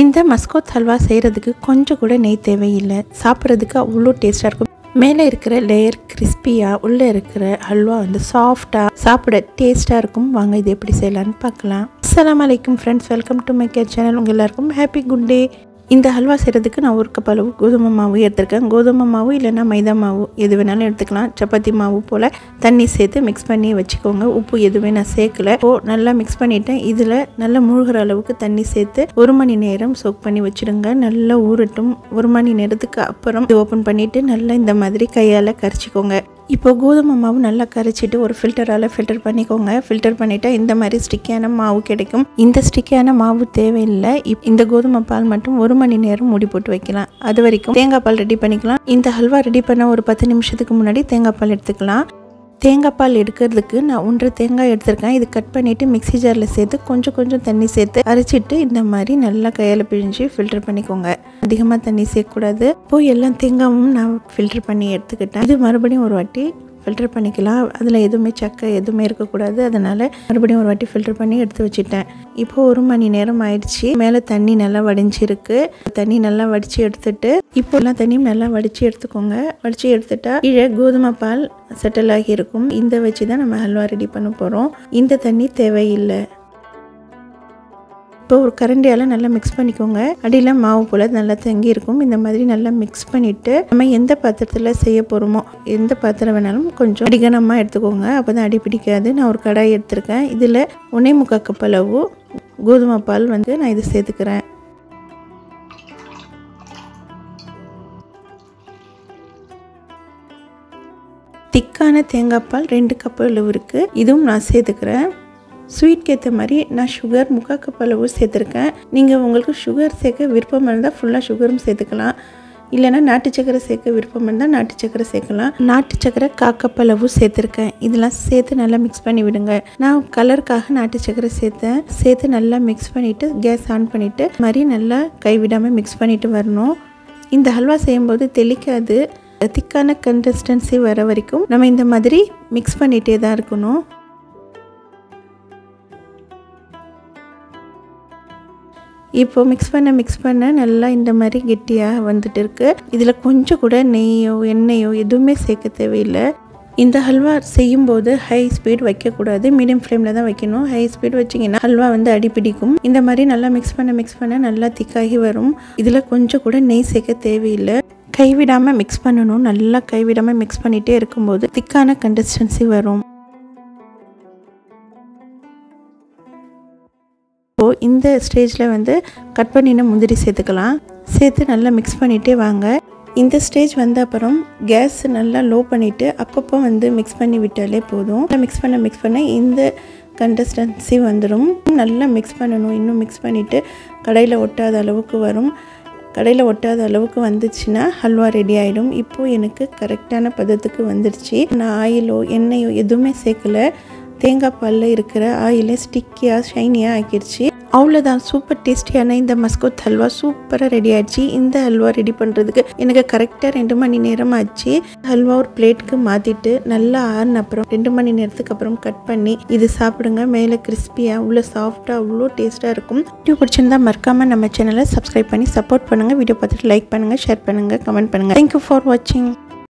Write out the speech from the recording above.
இந்த மஸ்கோத் ஹல்வா செய்கிறதுக்கு கொஞ்சம் கூட நெய் தேவையில்லை. சாப்பிட்றதுக்கு அவ்வளோ டேஸ்ட்டாக இருக்கும். மேலே இருக்கிற லேயர் கிறிஸ்பியாக, உள்ளே இருக்கிற ஹல்வா வந்து சாஃப்டாக, சாப்பிட டேஸ்ட்டாக இருக்கும். வாங்க இது எப்படி செய்யலான்னு பார்க்கலாம். அஸ்ஸலாமு அலைக்கும் friends, welcome to my care channel. உங்கள் எல்லாருக்கும் ஹாப்பி குட் டே. இந்த ஹல்வா செய்கிறதுக்கு நான் 1 கப் அளவு கோதுமை மாவு எடுத்திருக்கேன். கோதுமை மாவு இல்லைன்னா மைதா மாவு எது வேணாலும் எடுத்துக்கலாம். சப்பாத்தி மாவு போல் தண்ணி சேர்த்து மிக்ஸ் பண்ணி வச்சுக்கோங்க. உப்பு எதுவுமே நான் சேர்க்கல. நல்லா மிக்ஸ் பண்ணிவிட்டேன். இதில் நல்லா மூழ்கிற அளவுக்கு தண்ணி சேர்த்து 1 மணி நேரம் சோக் பண்ணி வச்சுடுங்க. நல்லா ஊறட்டும். 1 மணி நேரத்துக்கு அப்புறம் ஓப்பன் பண்ணிவிட்டு நல்லா இந்த மாதிரி கையால் கரைச்சிக்கோங்க. இப்போ கோதுமை மாவு நல்லா கரைச்சிட்டு ஒரு ஃபில்டரால் ஃபில்டர் பண்ணிக்கோங்க. ஃபில்டர் பண்ணிட்டா இந்த மாதிரி ஸ்டிக்கியான மாவு கிடைக்கும். இந்த ஸ்டிக்கியான மாவு தேவையில்லை. இந்த கோதுமை பால் மட்டும் 1 மணி நேரம் மூடி போட்டு வைக்கலாம். அது வரைக்கும் தேங்காய் பால் ரெடி பண்ணிக்கலாம். இந்த ஹல்வா ரெடி பண்ண ஒரு 10 நிமிஷத்துக்கு முன்னாடி தேங்காய் பால் எடுத்துக்கலாம். தேங்காய் பால் எடுக்கிறதுக்கு நான் 1 தேங்காய் எடுத்திருக்கேன். இது கட் பண்ணிவிட்டு மிக்ஸி ஜாரில் சேர்த்து கொஞ்சம் தண்ணி சேர்த்து அரைச்சிட்டு இந்த மாதிரி நல்லா கையால் பிழிஞ்சு ஃபில்டர் பண்ணிக்கோங்க. அதிகமாக தண்ணி சேர்க்கக்கூடாது. இப்போது எல்லா தேங்காயும் நான் ஃபில்டர் பண்ணி எடுத்துக்கிட்டேன். இது மறுபடியும் ஒரு வாட்டி ஃபில்டர் பண்ணிக்கலாம். அதில் எதுவுமே சக்கை எதுவுமே இருக்கக்கூடாது. அதனால் மறுபடியும் ஒரு வாட்டி ஃபில்டர் பண்ணி எடுத்து வச்சுட்டேன். இப்போது 1 மணி நேரம் ஆயிடுச்சு. மேலே தண்ணி நல்லா வடிஞ்சிருக்கு. தண்ணி நல்லா வடித்து எடுத்துட்டு இப்போ எல்லாம் தண்ணியும் நல்லா வடித்து எடுத்துக்கோங்க. வடித்து எடுத்துட்டா கீழே கோதுமை பால் செட்டில் ஆகி இருக்கும். இந்த வச்சு தான் நம்ம ஹல்வா ரெடி பண்ண போகிறோம். இந்த தண்ணி தேவையில்லை. இப்போ ஒரு கரண்டியால் நல்லா மிக்ஸ் பண்ணிக்கோங்க. அடியில் மாவு போல் நல்லா தங்கி இருக்கும். இந்த மாதிரி நல்லா மிக்ஸ் பண்ணிவிட்டு நம்ம எந்த பாத்திரத்தில் செய்ய போகிறோமோ, எந்த பாத்திரம் வேணாலும் கொஞ்சம் அடிகனமாக எடுத்துக்கோங்க. அப்போ தான் அடி பிடிக்காது. நான் ஒரு கடாய் எடுத்திருக்கேன். இதில் 1.25 கப் அளவு கோதுமை பால் வந்து நான் இது சேர்த்துக்கிறேன். திக்கான தேங்காய் பால் 2 கப் அளவு இருக்குது. இதுவும் நான் சேர்த்துக்கிறேன். ஸ்வீட்க்கு ஏற்ற மாதிரி நான் சுகர் 3/4 கப் அளவு சேர்த்துருக்கேன். நீங்கள் உங்களுக்கு சுகர் சேர்க்க விருப்பம் இருந்தால் ஃபுல்லாக சுகரும் சேர்த்துக்கலாம். இல்லைனா நாட்டு சக்கரை சேர்க்க விருப்பம் இருந்தால் நாட்டு சக்கரை சேர்க்கலாம். நாட்டு சக்கரை 1/4 கப் அளவு சேர்த்துருக்கேன். இதெல்லாம் சேர்த்து நல்லா மிக்ஸ் பண்ணி விடுங்க. நான் கலருக்காக நாட்டு சக்கரை சேர்த்து நல்லா மிக்ஸ் பண்ணிவிட்டு கேஸ் ஆன் பண்ணிவிட்டு மாதிரி நல்லா கைவிடாமல் மிக்ஸ் பண்ணிவிட்டு வரணும். இந்த ஹல்வா செய்யும்போது தெளிக்காது. திக்கான கன்சிஸ்டன்சி வர வரைக்கும் நம்ம இந்த மாதிரி மிக்ஸ் பண்ணிகிட்டே தான் இருக்கணும். இப்போ மிக்ஸ் பண்ண நல்லா இந்த மாதிரி கெட்டியாக வந்துட்டு இருக்கு. இதில் கொஞ்சம் கூட நெய்யோ எண்ணெயோ எதுவுமே சேர்க்க தேவையில்லை. இந்த ஹல்வா செய்யும்போது ஹை ஸ்பீட் வைக்கக்கூடாது. மீடியம் ஃப்ளேமில் தான் வைக்கணும். ஹை ஸ்பீட் வச்சிங்கன்னா ஹல்வா வந்து அடிப்பிடிக்கும். இந்த மாதிரி நல்லா மிக்ஸ் பண்ண நல்லா திக்காகி வரும். இதில் கொஞ்சம் கூட நெய் சேர்க்க தேவையில்லை. கைவிடாமல் மிக்ஸ் பண்ணணும். நல்லா கைவிடாமல் மிக்ஸ் பண்ணிகிட்டே இருக்கும்போது திக்கான கன்சிஸ்டன்சி வரும். இந்த ஸ்டேஜில் வந்து கட் பண்ணின முந்திரி சேர்த்துக்கலாம். சேர்த்து நல்லா மிக்ஸ் பண்ணிகிட்டே வாங்க. இந்த ஸ்டேஜ் வந்த அப்புறம் கேஸ் நல்லா லோ பண்ணிவிட்டு அப்பப்போ வந்து மிக்ஸ் பண்ணி விட்டாலே போதும். மிக்ஸ் பண்ண இந்த கன்சிஸ்டன்சி வந்துடும். நல்லா மிக்ஸ் பண்ணணும். இன்னும் மிக்ஸ் பண்ணிவிட்டு கடையில் ஒட்டாத அளவுக்கு வரும். கடையில் ஒட்டாத அளவுக்கு வந்துச்சுன்னா ஹல்வா ரெடி ஆகிடும். இப்போது எனக்கு கரெக்டான பதத்துக்கு வந்துடுச்சு. நான் ஆயிலோ எண்ணெயோ எதுவுமே சேர்க்கலை. தேங்காய் பாலில் இருக்கிற ஆயிலே ஸ்டிக்கியாக ஷைனியாக ஆக்கிடுச்சு. அவ்வளோதான். சூப்பர் டேஸ்டியான இந்த மஸ்கோத் ஹல்வா சூப்பராக ரெடி ஆகிடுச்சு. இந்த ஹல்வா ரெடி பண்ணுறதுக்கு எனக்கு கரெக்டாக 2 மணி நேரம் ஆச்சு. ஹல்வா ஒரு பிளேட்டுக்கு மாற்றிட்டு நல்லா ஆறின அப்புறம் 2 மணி நேரத்துக்கு அப்புறம் கட் பண்ணி இது சாப்பிடுங்க. மேலே கிறிஸ்பியாக உள்ள சாஃப்டாக அவ்வளோ டேஸ்ட்டாக இருக்கும். வீடியோ பிடிச்சிருந்தா மறக்காமல் நம்ம சேனலை சப்ஸ்கிரைப் பண்ணி சப்போர்ட் பண்ணுங்கள். வீடியோ பார்த்துட்டு லைக் பண்ணுங்கள், ஷேர் பண்ணுங்கள், கமெண்ட் பண்ணுங்கள். தேங்க்யூ ஃபார் வாட்சிங்.